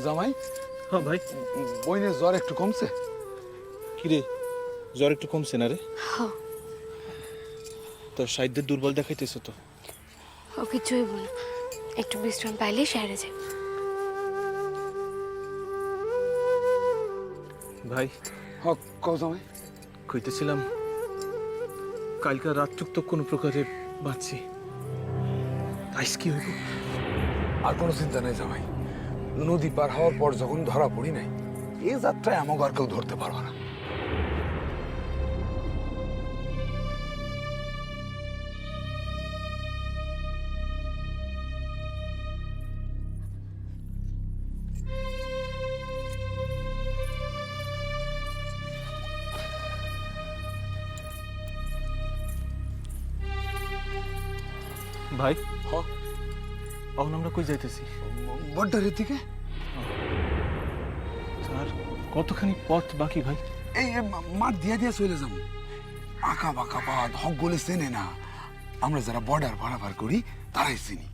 জামাই, হ্যাঁ ভাই। বইনের জ্বর একটু কমছে? কিরে, জ্বর একটু কমছে না রে? হ্যাঁ, তোর সাহিত্যের দুর্বল দেখাইতেছ তো। ও কিছু হইব না, একটু বিশ্রাম পাইলেই সেরে যায়। ভাই, হ, কও জামাই। কইতেছিলাম কালকার রাতটুক তো কোনো প্রকারে বাঁচছি, আইস কি হইব? আর কোনো চিন্তা নেই জামাই, নদী পার হওয়ার পর যখন ধরা পড়ি নাই, এই যাত্রায় আমাকে আর কেউ ধরতে পারবো না। ভাই, হ, এখন আমরা কই যাইতেছি? বড্ডারের দিকে। আর কতখানি পথ বাকি ভাই? এই মাঠ দিয়া দিয়া চলে যাবো। আঁকা বাঁকা পাত হক গলে চেনে না, আমরা যারা বর্ডার পারাপার করি তারাই চিনি।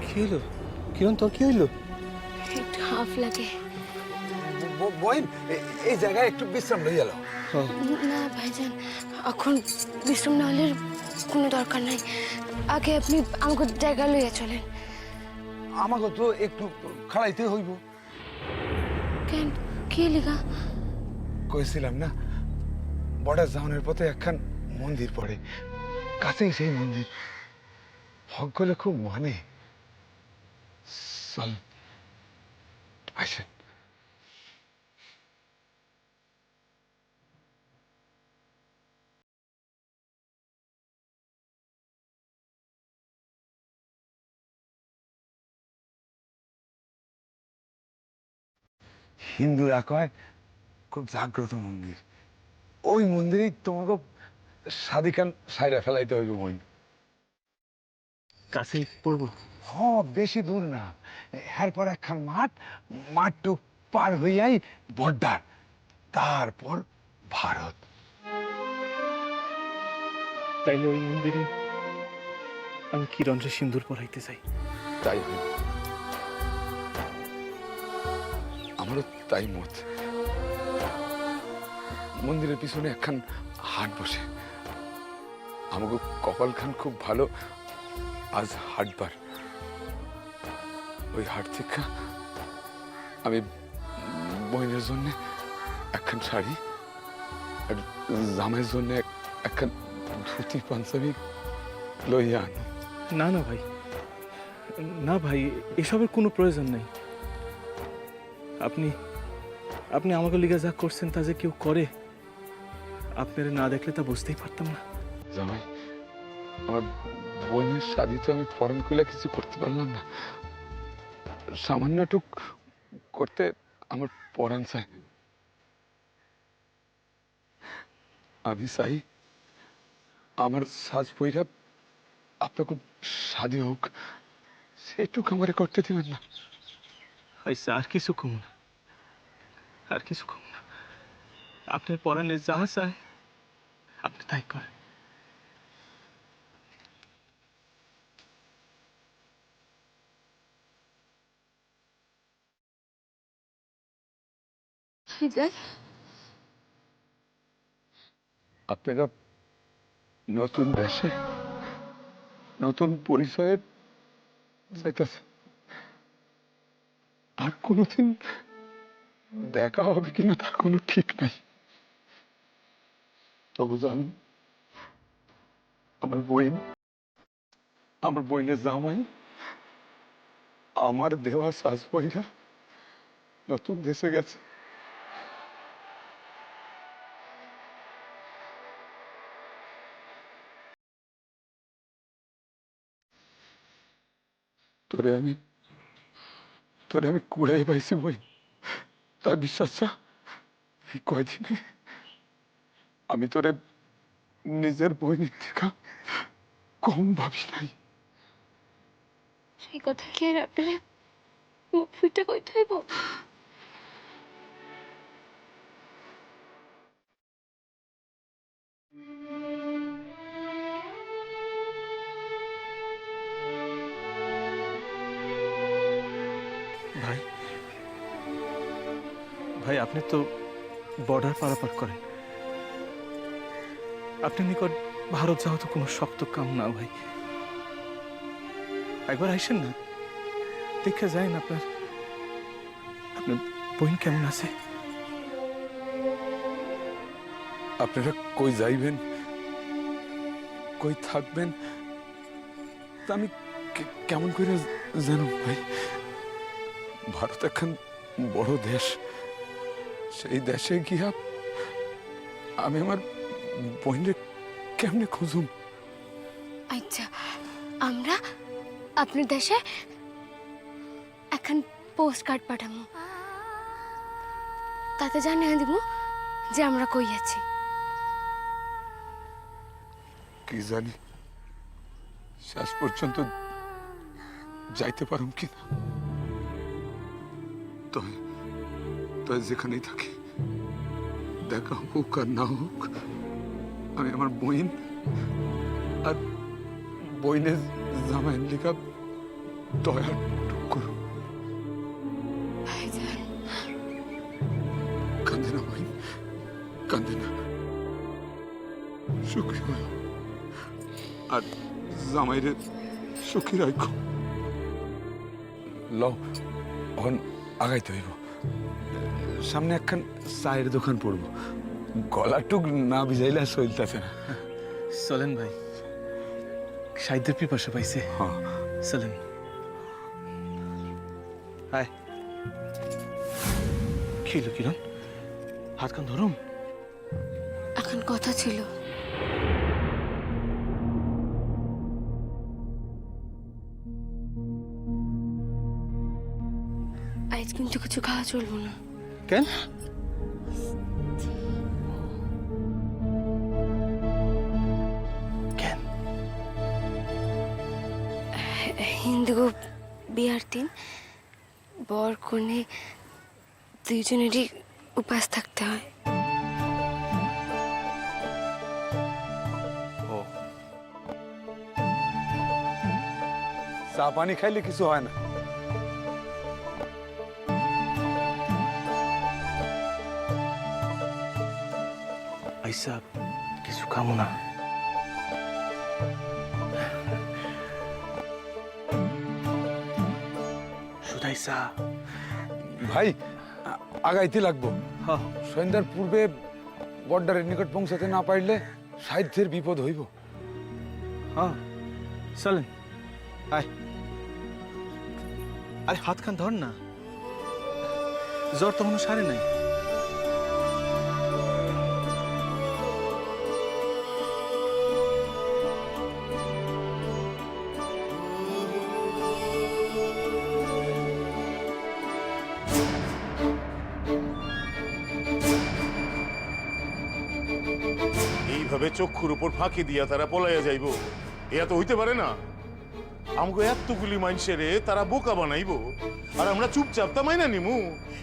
কি হইলো কিরণ, তোর কি হইলো? একটু হাফ লাগে। বইন, এই জায়গায় একটু বিশ্রাম লই এলো। না ভাইজান, এখন বিশ্রাম না হলে কোনো দরকার নাই। আগে আপনি আমাকে জায়গা লইয়া চলেন। আমাকে তো একটু খাড়াইতে হইব। কেন, কি লিগা? কইছিলাম না, বর্ডার যাওয়ানোর পথে একখান মন্দির পড়ে, কাছেই সেই মন্দির। হক গলে খুব মানে। চল আসেন। হিন্দুরা কয় খুব জাগ্রত মন্দির, ওই মন্দিরেই তোমাকে সাদিকান সাইরা ফেলাইতে হইব। বই কাছেই পড়বো? হ, বেশি দূর না, এরপর একখান মাঠ, মাঠটুক পার হইয়াই বর্ডার, তারপর ভারত। তাইলে ওই মন্দিরে আমি কিরণরে সিন্দুর পরাইতে চাই। তাই হইল, আমারও তাই মত। মন্দিরের পিছনে একখান হাট বসে, আমাকে কপাল খান খুব ভালো, আজ হাটবার। ওই হাট থেকে আমি বইনের জন্য একখান শাড়ি আর জামাইয়ের জন্য একখান ধুতি পাঞ্জাবি লইয়া আনো। না না ভাই, না ভাই, এসবের কোনো প্রয়োজন নাই। আপনি আপনি আমাকে লিগা যা করছেন তা যে কেউ করে আপনারা না দেখলে তা বুঝতেই পারতাম না। জামাই, আমার বোনের শাড়ি তো আমি ফরেন খুলে কিছু করতে পারলাম না, সামান্যটুক করতে আমার পরাণ চাই। আমি চাই আমার সাজ বইরা আপনাকে স্বাদী হোক, সেটুকু আমার করতে দিবেন না। আচ্ছা, আর কিছু কম না, আর কিছু কম না। আপনার পরাণে যা চায় আপনি তাই করেন। আপনারা নতুন দেশে নতুন পরিচয়ে যাইতেছে, আর কোনোদিন দেখা হবে কিনা তার কোনো ঠিক নাই। তবু জানি আমার বইন, আমার বইনের জামাই আমার দেওয়া সাজ বইরা নতুন দেশে গেছে। তোরে আমি তোরে আমি কুড়াই পাইছি বই, তার বিশ্বাসটা এই কয়দিনে আমি তোরে নিজের বইনের থেকে কম ভাবি নাই। সেই কথা কি আর আপনার মুখ ফুটে কইতে হইব? আপনি তো বর্ডার পারাপার করেন, আপনি নিকট ভারত যাওয়া তো কোনো শক্ত কাম না ভাই। একবার আইসেন না, দেখে যান আপনার আপনার বোন কেমন আছে। আপনারা কই যাইবেন, কই থাকবেন, তা আমি কেমন করে জানো ভাই? ভারত এখন বড় দেশ, সেই দেশে গিয়া আমি আমার বোনের কেমনে খুঁজুম? আচ্ছা, আমরা আপনার দেশে এখন পোস্ট কার্ড পাঠাবো, তাতে জানিয়ে দিব যে আমরা কই আছি। কি জানি শেষ পর্যন্ত যাইতে পারুম কিনা। তবে যেখানেই থাকি, দেখা হোক আর না হোক, আমি আমার বোন আর বোনের জামাইয়ের লেখা দয়ার করু। ভাইজান, কান্দে না বোন, কান্দে না, সুখী হয় আর জামাইরে সুখী রাখো। লও, এখন আগাইতে হইব। সামনে একখান চায়ের দোকান পড়বো, গলাটুক না ভিজাইলে চলতেছে না। চলেন ভাই, সাহিত্যের পিপাসা পাইছে। হ্যাঁ, চলেন। হায়, কি হলো কিরণ? হাত কান ধরুম। এখন কথা ছিল। আজ কিন্তু কিছু খাওয়া চলবো না। কেন? কেন? হিন্দু বিয়ার দিন বর কনে দুইজনেরই উপাস থাকতে হয়। চা পানি খাইলে কিছু হয় না। আইসা কিছু খামো না। সুদাইসা ভাই, আগাইতে লাগবো। হ্যাঁ, সন্ধ্যার পূর্বে বর্ডারের নিকট পৌঁছাতে না পারলে সাহিত্যের বিপদ হইব। হ্যাঁ, চলেন। আয়, আরে হাত খান ধর না, জ্বর তো কোনো সারে নাই। এইভাবে চক্ষুর উপর ফাঁকি দিয়া তারা পলাইয়া যাইব, এয়া তো হইতে পারে না। আমাকে এতগুলি মানুষেরে তারা বোকা বানাইবো আর আমরা চুপচাপ তা মাইনা নিমু,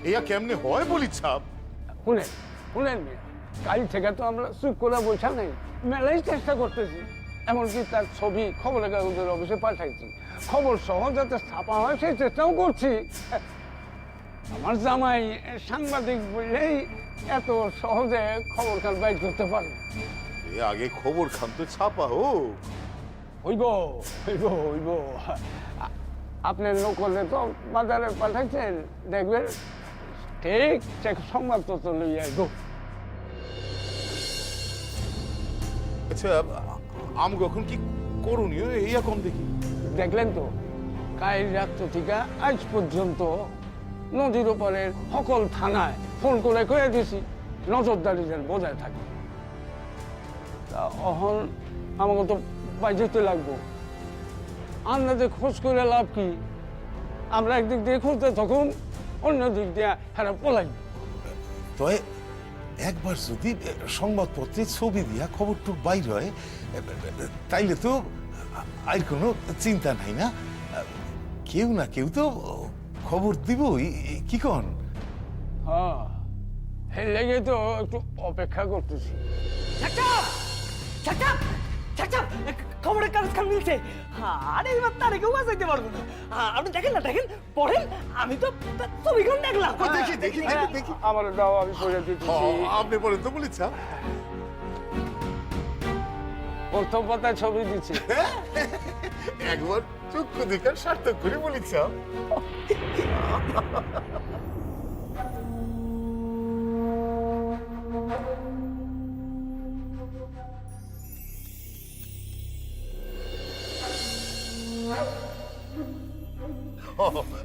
এয়া কেমনে হয় বলি ছাপ। শুনেন শুনেন মিয়া, কাল থেকে তো আমরা চুপ করে বসা নেই, মেলাই চেষ্টা করতেছি। এমনকি তার ছবি খবরের কাগজের অফিসে পাঠাইছি, খবর সহ যাতে ছাপা হয় সেই চেষ্টাও করছি। আমার জামাই সাংবাদিক বললেই এত সহজে খবর খান বাইর করতে পারে। এ আগে খবর খান তো ছাপা হোক। হইব হইব হইব। আপনার নকলে তো বাজারে পাঠাইছেন, দেখবেন ঠিক সে সংবাদপত্র লইয়া গো। আচ্ছা, আমাকে এখন কি করণীয় এইয়া কম দেখি। দেখলেন তো, কাল রাত্র থেকে আজ পর্যন্ত নদীর ওপারের সকল থানায় ফোন করে কয়ে দিছি নজরদারি যেন বজায় থাকে। তা অহন আমাকে তো বাইজেতে লাগবো। আন্দাজে খোঁজ করে লাভ কি? আমরা একদিক দিয়ে খুঁজতে তখন অন্য দিক দিয়ে হ্যাঁ পলাই। তবে একবার যদি সংবাদপত্রে ছবি দিয়া খবরটুক বাইর হয়, তাইলে তো আর কোনো চিন্তা নাই না। কেউ না কেউ তো খবর দিবই, কি কন? হ্যাঁ, এর লেগে তো একটু অপেক্ষা করতেছি। চাচা খবরের কাগজ খান মিলছে। আরে এবার তারে কেউ বাঁচাইতে পারবো না। আপনি দেখেন না, দেখেন পড়েন, আমি তো ছবিক্ষণ দেখলাম। দেখি দেখি দেখি দেখি আমার দাও, আমি পড়ে দিচ্ছি। আপনি বলেন তো বলিছা প্রথম পাতায় ছবি দিচ্ছি। একবার চক্ষু দেখার সার্থক করে বলিছা।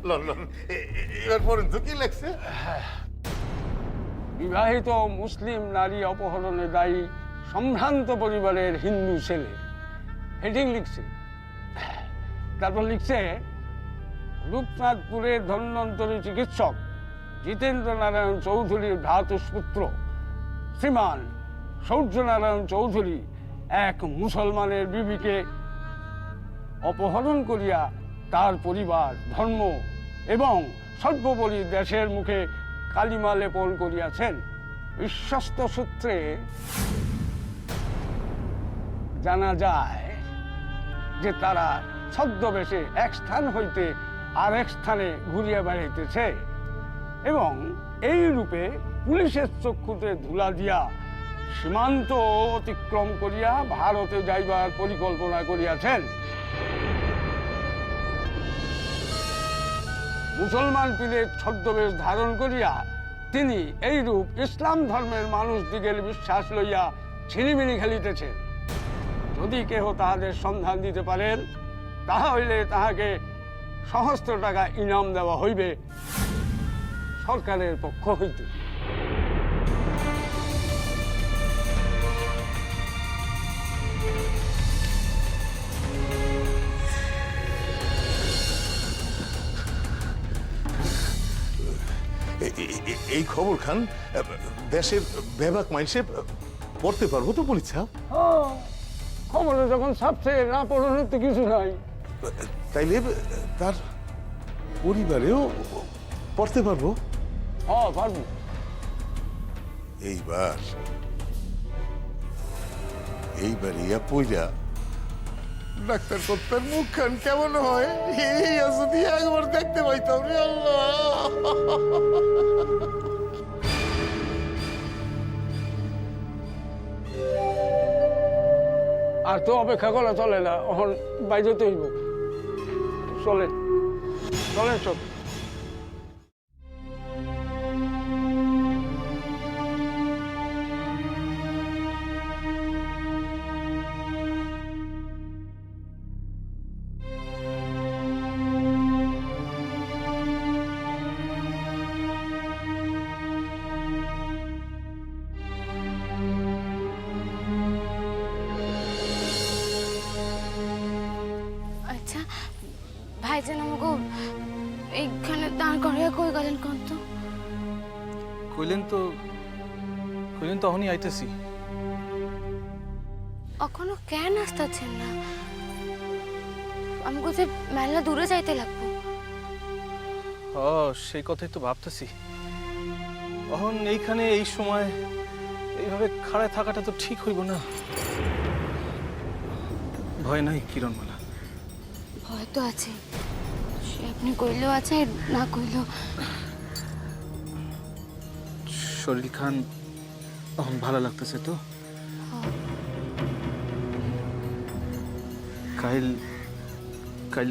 লন লন এবার পর্যন্ত কি লাগছে? বিবাহিত মুসলিম নারী অপহরণে দায়ী সম্ভ্রান্ত পরিবারের হিন্দু ছেলে, হেডিং লিখছে। তারপর লিখছে, রূপনাথপুরের ধন্বন্তরী চিকিৎসক জিতেন্দ্র নারায়ণ চৌধুরীর ভ্রাতুষ্পুত্র শ্রীমান সূর্যনারায়ণ চৌধুরী এক মুসলমানের বিবিকে অপহরণ করিয়া তার পরিবার, ধর্ম এবং সর্বোপরি দেশের মুখে কালিমা লেপন করিয়াছেন। বিশ্বস্ত সূত্রে জানা যায় যে তারা ছদ্মবেশে এক স্থান হইতে আরেক স্থানে ঘুরিয়া বেড়াইতেছে এবং এই রূপে পুলিশের চক্ষুতে ধুলা দিয়া সীমান্ত অতিক্রম করিয়া ভারতে যাইবার পরিকল্পনা করিয়াছেন। মুসলমান পীরের ছদ্মবেশ ধারণ করিয়া তিনি এইরূপ ইসলাম ধর্মের মানুষদিগের বিশ্বাস লইয়া ছিনিমিনি খেলিতেছেন। যদি কেহ তাহাদের সন্ধান দিতে পারেন, তাহা হইলে তাহাকে সহস্র টাকা ইনাম দেওয়া হইবে সরকারের পক্ষ হইতে। এই খবর খান দেশের বেবাক মাইসে পড়তে পারবো তো বলিছা? খবরে যখন ছাপছে, না পড়ানোর তো কিছু নাই। তাইলে তার পরিবারেও পড়তে পারবো? হ্যাঁ, পারবো। এইবার ইয়া পইরা ডাক্তার কর্তার মুখখান কেমন হয় এই যদি একবার দেখতে পাইতাম রে আল্লাহ। আর তো অপেক্ষা করা চলে না, এখন বাইরে তো হইব। চলেন চলেন চল। আচ্ছা ভাইজান আমাকে এইখানে দাঁড় করিয়া কই গেলেন কোন তো? কইলেন তো অহনি আইতেছি। এখনো কেন আসতেছেন না? আমাকে যে মেলা দূরে যাইতে লাগবো। ও সেই কথাই তো ভাবতেছি। এখন এইখানে এই সময় এইভাবে খাড়ায় থাকাটা তো ঠিক হইব না। ভয় নাই কিরণমালা? ভয় তো আছে, সে আপনি কইলেও আছে না কইলেও। শরীর খান এখন ভালো লাগতেছে তো? কাইল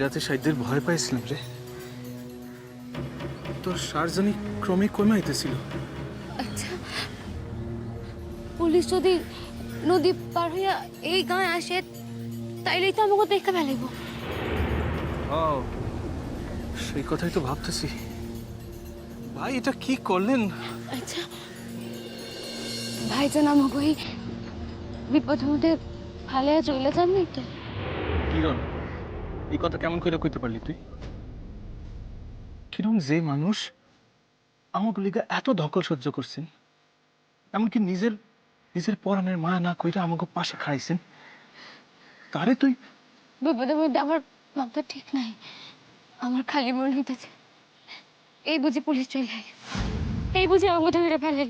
রাতে সাইদের ভয় পাইছিলাম রে। তোর সার্জনী ক্রমে কমে আইতেছিল। আচ্ছা পুলিশ যদি নদী পার হইয়া এই গাঁয়ে আসে তাইলেই তো আমাকে দেখে ফেলাইব। ও সেই কথাই তো ভাবতেছি। ভাই এটা কি করলেন? আচ্ছা ভাইজান আমাকে এই বিপদের মধ্যে ফালিয়া চলে যাননি তো? কিরণ এই কথা কেমন করে কইতে পারলি তুই? কিরণ যে মানুষ আমাকে লিগা এত ধকল সহ্য করছেন, এমনকি নিজের পরাণের মায়া না কইরা আমাকে পাশে খাইছেন, তারে তুই বিপদের মধ্যে আমার ভাবটা ঠিক নাই। আমার খালি মনে হইতেছে এই বুঝি পুলিশ চলে আয়, এই বুঝি আমাকে ধরে ফেলে।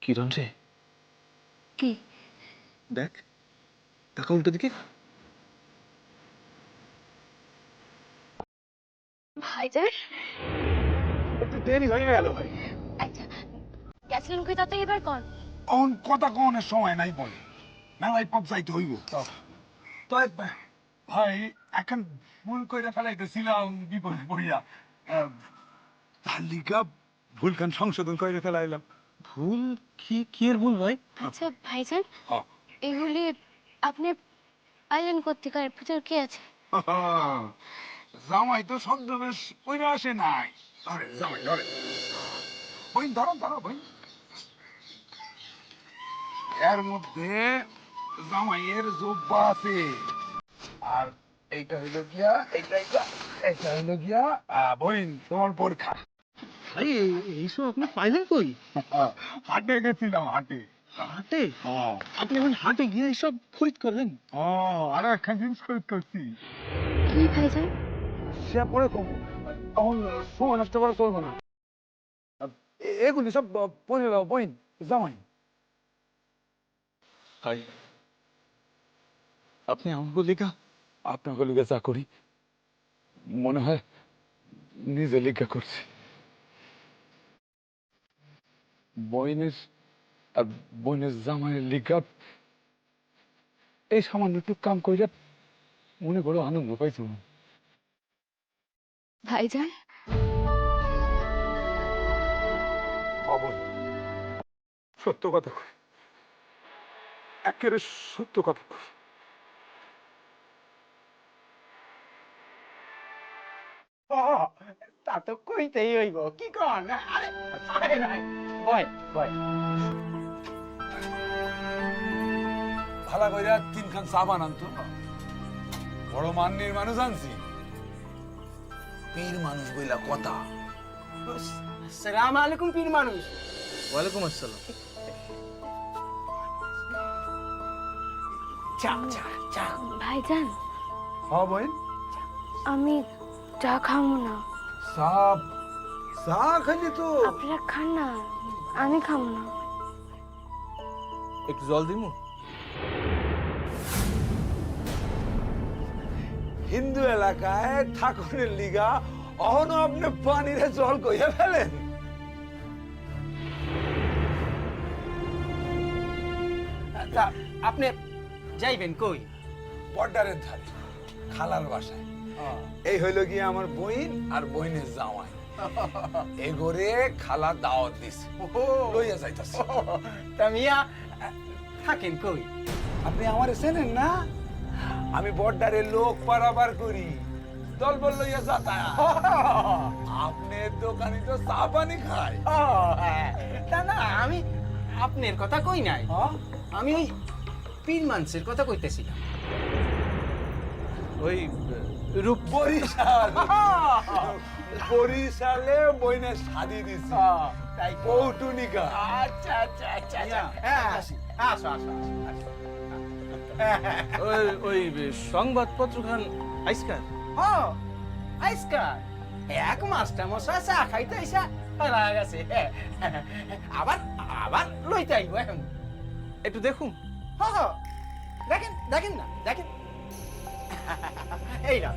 কিরণ রে, কি দেখ টাকা উল্টো দিকে। ভাইজান একটু দেরি হয়ে গেল ভাই। আচ্ছা গেছিলেন কই তাতে এবার কোন অন কথা কনের সময় নাই বলে মেলায় পথ যাইতে হইব। তাই ভাই এখন ভুল করে ফেলাইতেছিলাম বিপদে পড়িয়া, তার লিগা ভুলখান সংশোধন করে ফেলাইলাম। ভুল কি কি এর ভুল ভাই? আচ্ছা ভাইজান হ্যাঁ। এগুলি আপনি আইলেন কোত্থেকার ভিতর কে আছে? জামাই তো ছদ্মবেশ কইরা আসে নাই। ধরে জামাই ধরে, বইন ধরো ধরো বইন। এর মধ্যে জামাইয়ের জব্বা আছে, আর এইটা হইল গিয়া এইটা হইল গিয়া বইন তোমার পরীক্ষা। ভাই এইসব আপনি পাইলেন কই? হাটে গেছিলাম হাটে। হাটে? আপনি এখন হাটে গিয়ে এইসব খরিদ করলেন? আরো একখান জিনিস খরিদ করছি, কি ভাইজান? সে পরে কমো, তখন সময় নষ্ট করা চলবো না। এগুলি সব পরে দাও বইন জামাই। ভাই আপনি আমাকে লেখা আপনাকে লিখে চা করি, মনে হয় নিজে লেখা করছি। বইনের আর বইনের জামাইয়ের লিখা এই সামান্য একটু কাম কইরা মনে করো আনন্দ পাইছো। ভাইজান খবর সত্য কথা কই, একেবারে সত্য কথা কই। তা তো কইতেই হইব কি কন? আরে আরে নাই বয় বয় ভালা কইরা তিনখান চা বানান তো। বড় মান্যের মানুষ আনছি, পীর মানুষ বইলা কথা। সালাম আলাইকুম পীর মানুষ। ওয়ালাইকুম আসসালাম। চা চা চা। ভাইজান হ্যাঁ বইন, আমি চা খাবো না। চা চা খালি তো। আপনারা খান না, আমি খাবো না। একটু জল দিমু? হিন্দু এলাকায় ঠাকুরের লিগা অহনো আপনি পানিরে জল কইয়া ফেলেন। তা আপনি যাইবেন কই? বর্ডারের ধারে খালার বাসায়। এই হইল গিয়ে আমার বইন আর বইনের জামাই। এগোরে খালা দাওয়াত দিছে, লইয়া যাইতাছে। তা মিয়া থাকেন কই? আপনি আমারে চেনেন না? আমি বর্ডারে লোক পারাবার করি, দলবল লইয়া যাতায়াত। আপনার দোকানে তো চা পানি খায়। তা না আমি আপনার কথা কই নাই, আমি ওই পীর মানুষের কথা কইতেছিলাম। ওই রূপ বরিশাল, বরিশালে বইনের শাদি দিছি, তাই পৌটুনিকা। আচ্ছা আচ্ছা আচ্ছা আচ্ছা। হ্যাঁ আসো আসো আসো আসো। ওই ওই সংবাদপত্র খান আইসকার। হ্যাঁ আইসকার এক মাসটা মশা চা খাইতে আইসা হারা গেছে, আবার আবার লইতে আইব এখন। একটু দেখুন। হ্যাঁ দেখেন দেখেন না দেখেন এই না